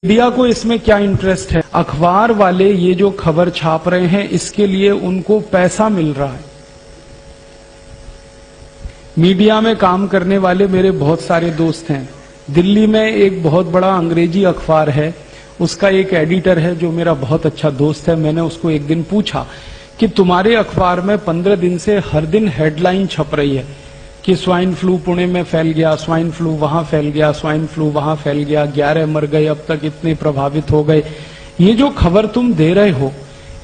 Media को इसमें क्या इंटरेस्ट है? अखबार वाले ये जो खबर छाप रहे हैं इसके लिए उनको पैसा मिल रहा है। मीडिया में काम करने वाले मेरे बहुत सारे दोस्त हैं। दिल्ली में एक बहुत बड़ा अंग्रेजी अखबार है, उसका एक एडिटर है जो मेरा बहुत अच्छा दोस्त है। मैंने उसको एक दिन पूछा कि तुम्हारे अखबार में 15 दिन से हर दिन हेडलाइन छप रही है कि स्वाइन फ्लू पुणे में फैल गया, स्वाइन फ्लू वहां फैल गया, स्वाइन फ्लू वहां फैल गया, 11 मर गए, अब तक इतने प्रभावित हो गए। ये जो खबर तुम दे रहे हो,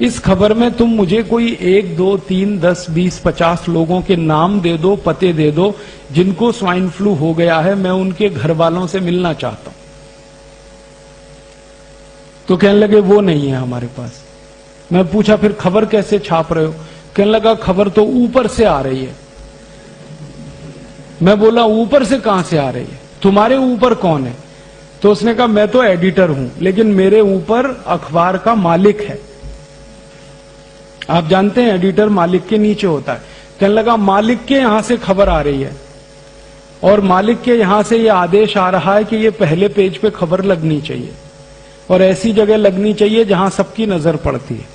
इस खबर में तुम मुझे कोई 1, 2, 3, 10, 20, 50 लोगों के नाम दे दो, पते दे दो जिनको स्वाइन फ्लू हो गया है, मैं उनके घर वालों से मिलना चाहता हूं। तो कहने लगे वो नहीं है हमारे पास। मैं पूछा फिर खबर कैसे छाप रहे हो? कहने लगा खबर तो ऊपर से आ रही है। मैं बोला ऊपर से कहां से आ रही है? तुम्हारे ऊपर कौन है? तो उसने कहा मैं तो एडिटर हूं, लेकिन मेरे ऊपर अखबार का मालिक है। आप जानते हैं एडिटर मालिक के नीचे होता है। कहने लगा मालिक के यहां से खबर आ रही है और मालिक के यहां से यह आदेश आ रहा है कि यह पहले पेज पे खबर लगनी चाहिए और ऐसी जगह लगनी चाहिए जहां सबकी नजर पड़ती है।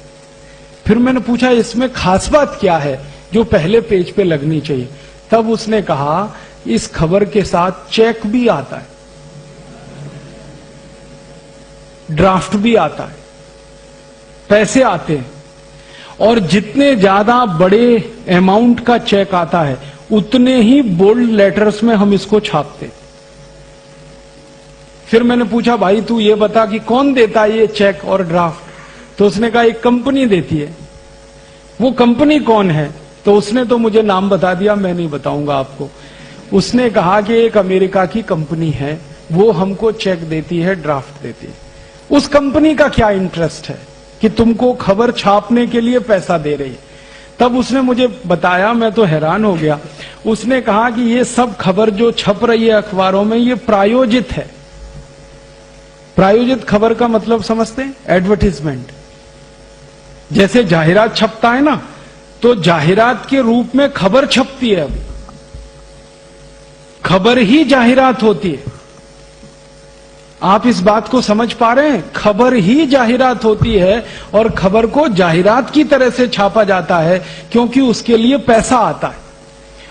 फिर मैंने पूछा इसमें खास बात क्या है जो पहले पेज पे लगनी चाहिए? तब उसने कहा इस खबर के साथ चेक भी आता है, ड्राफ्ट भी आता है, पैसे आते हैं और जितने ज्यादा बड़े अमाउंट का चेक आता है उतने ही बोल्ड लेटर्स में हम इसको छापते हैं। फिर मैंने पूछा भाई तू ये बता कि कौन देता है ये चेक और ड्राफ्ट? तो उसने कहा एक कंपनी देती है। वो कंपनी कौन है? तो उसने तो मुझे नाम बता दिया, मैं नहीं बताऊंगा आपको। उसने कहा कि एक अमेरिका की कंपनी है, वो हमको चेक देती है, ड्राफ्ट देती है। उस कंपनी का क्या इंटरेस्ट है कि तुमको खबर छापने के लिए पैसा दे रही है? तब उसने मुझे बताया, मैं तो हैरान हो गया। उसने कहा कि ये सब खबर जो छप रही है अखबारों में ये प्रायोजित है। प्रायोजित खबर का मतलब समझते हैं? एडवर्टीजमेंट। जैसे जाहिरात छपता है ना, तो जाहिरात के रूप में खबर छपती है। अभी खबर ही जाहिरात होती है। आप इस बात को समझ पा रहे हैं? खबर ही जाहिरात होती है और खबर को जाहिरात की तरह से छापा जाता है क्योंकि उसके लिए पैसा आता है।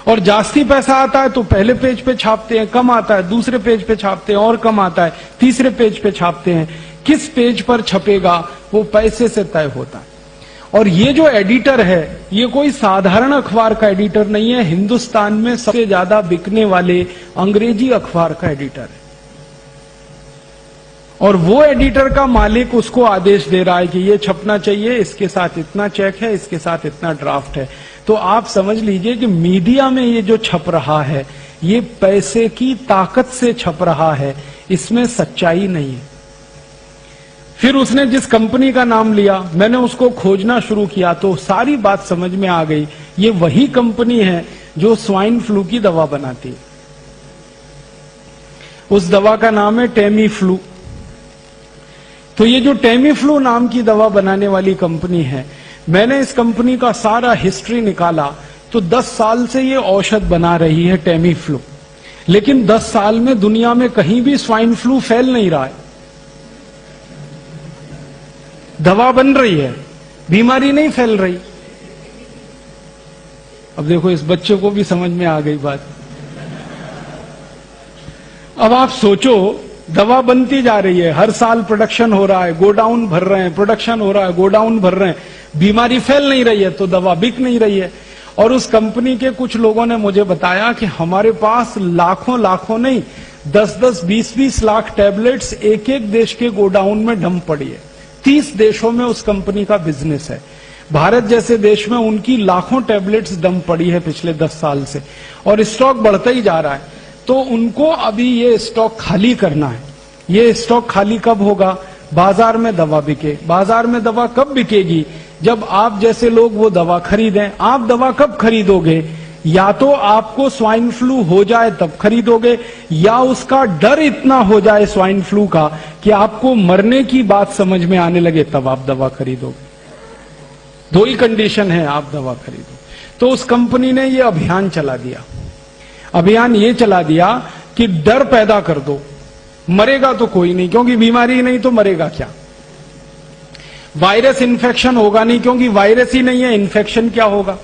और जास्ती पैसा आता है तो पहले पेज पे छापते हैं, कम आता है दूसरे पेज पे छापते हैं और कम आता है तीसरे पेज पे छापते हैं। किस पेज पर छपेगा वो पैसे से तय होता है। और ये जो एडिटर है ये कोई साधारण अखबार का एडिटर नहीं है, हिंदुस्तान में सबसे ज्यादा बिकने वाले अंग्रेजी अखबार का एडिटर है। और वो एडिटर का मालिक उसको आदेश दे रहा है कि ये छपना चाहिए, इसके साथ इतना चेक है, इसके साथ इतना ड्राफ्ट है। तो आप समझ लीजिए कि मीडिया में ये जो छप रहा है ये पैसे की ताकत से छप रहा है, इसमें सच्चाई नहीं है। फिर उसने जिस कंपनी का नाम लिया, मैंने उसको खोजना शुरू किया तो सारी बात समझ में आ गई। ये वही कंपनी है जो स्वाइन फ्लू की दवा बनाती है। उस दवा का नाम है टेमी फ्लू। तो ये जो टेमी फ्लू नाम की दवा बनाने वाली कंपनी है, मैंने इस कंपनी का सारा हिस्ट्री निकाला तो 10 साल से ये औषध बना रही है टेमी फ्लू। लेकिन 10 साल में दुनिया में कहीं भी स्वाइन फ्लू फैल नहीं रहा है। दवा बन रही है, बीमारी नहीं फैल रही। अब देखो इस बच्चे को भी समझ में आ गई बात। अब आप सोचो दवा बनती जा रही है, हर साल प्रोडक्शन हो रहा है, गोडाउन भर रहे हैं, प्रोडक्शन हो रहा है, गोडाउन भर रहे हैं, बीमारी फैल नहीं रही है तो दवा बिक नहीं रही है। और उस कंपनी के कुछ लोगों ने मुझे बताया कि हमारे पास लाखों नहीं 10-10, 20-20 लाख टैबलेट्स एक एक देश के गोडाउन में डंप पड़ी है। 30 देशों में उस कंपनी का बिजनेस है। भारत जैसे देश में उनकी लाखों टैबलेट्स डंप पड़ी है पिछले 10 साल से और स्टॉक बढ़ता ही जा रहा है। तो उनको अभी ये स्टॉक खाली करना है। ये स्टॉक खाली कब होगा? बाजार में दवा बिके। बाजार में दवा कब बिकेगी? जब आप जैसे लोग वो दवा खरीदें। आप दवा कब खरीदोगे? या तो आपको स्वाइन फ्लू हो जाए तब खरीदोगे, या उसका डर इतना हो जाए स्वाइन फ्लू का कि आपको मरने की बात समझ में आने लगे तब आप दवा खरीदोगे। दो ही कंडीशन है आप दवा खरीदो। तो उस कंपनी ने ये अभियान चला दिया। अभियान ये चला दिया कि डर पैदा कर दो। मरेगा तो कोई नहीं, क्योंकि बीमारी नहीं तो मरेगा क्या। वायरस इन्फेक्शन होगा नहीं, क्योंकि वायरस ही नहीं है, इन्फेक्शन क्या होगा।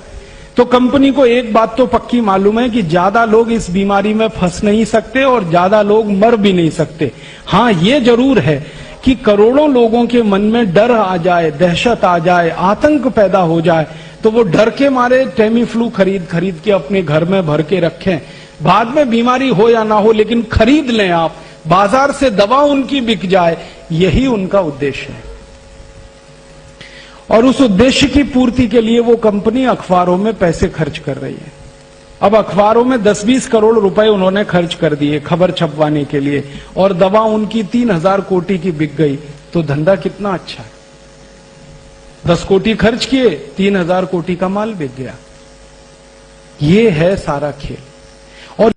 तो कंपनी को एक बात तो पक्की मालूम है कि ज्यादा लोग इस बीमारी में फंस नहीं सकते और ज्यादा लोग मर भी नहीं सकते। हां, ये जरूर है कि करोड़ों लोगों के मन में डर आ जाए, दहशत आ जाए, आतंक पैदा हो जाए, तो वो डर के मारे टेमीफ्लू खरीद खरीद के अपने घर में भर के रखें। बाद में बीमारी हो या ना हो, लेकिन खरीद लें आप, बाजार से दवा उनकी बिक जाए, यही उनका उद्देश्य है। और उस उद्देश्य की पूर्ति के लिए वो कंपनी अखबारों में पैसे खर्च कर रही है। अब अखबारों में 10-20 करोड़ रुपए उन्होंने खर्च कर दिए खबर छपवाने के लिए, और दवा उनकी 3000 कोटि की बिक गई, तो धंधा कितना अच्छा है। 10 कोटि खर्च किए, 3000 कोटि का माल बिक गया। ये है सारा खेल।